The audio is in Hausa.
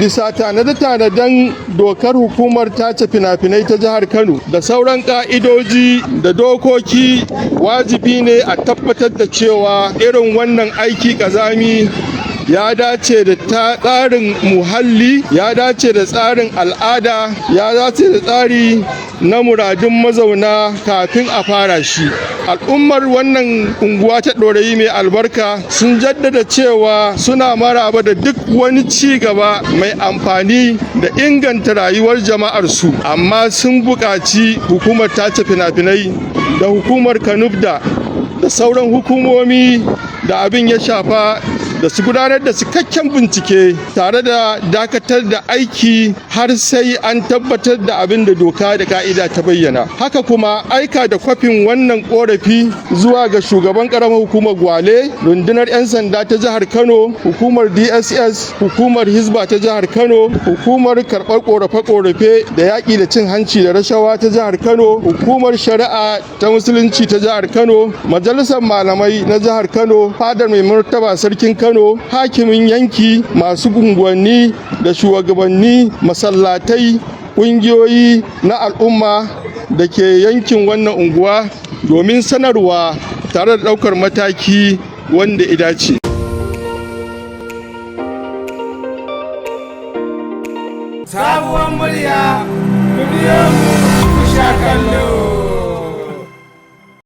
bisa tanade-tanaden dokar hukumar tace fina-finai ta jihar Kano da sauran ka'idoji da dokoki, wajibi ne a tabbatar da cewa irin wannan aiki kazami ya dace da tsarin muhalli, ya dace da tsarin al'ada, ya dace da tsari na muradun mazauna kafin a fara shi. Al'ummar wannan unguwa ta Ɗorayi mai albarka sun jaddada cewa suna maraba da duk wani ci gaba mai amfani da inganta rayuwar jama'arsu, amma sun buƙaci hukumar tace fina-finai da hukumar Kanubda da sauran hukumomi da abin ya shafa da su gudanar da cikakken bincike tare da dakatar da aiki har sai an tabbatar da abin da doka da ka'ida ta bayyana. Haka kuma aika da kwafin wannan korafi zuwa ga shugaban karamar hukumar Gwale, rundunar 'yan sanda ta jihar Kano, hukumar DSS, hukumar Hizba ta jihar Kano, hukumar karɓar korafe-korafe da yaƙi da cin hanci da rashawa ta jihar Kano, hukumar shari'a ta musulunci ta jihar Kano, majalisar malamai na jihar Kano, fadar mai martaba sarkin Kano, hakimin yanki, masu unguwanni da shugabanni masallatai, ƙungiyoyi na al'umma da ke yankin wannan unguwa domin sanarwa tare da ɗaukar mataki wanda ya dace. Sabuwar murya, ku biyo mu sha kallo.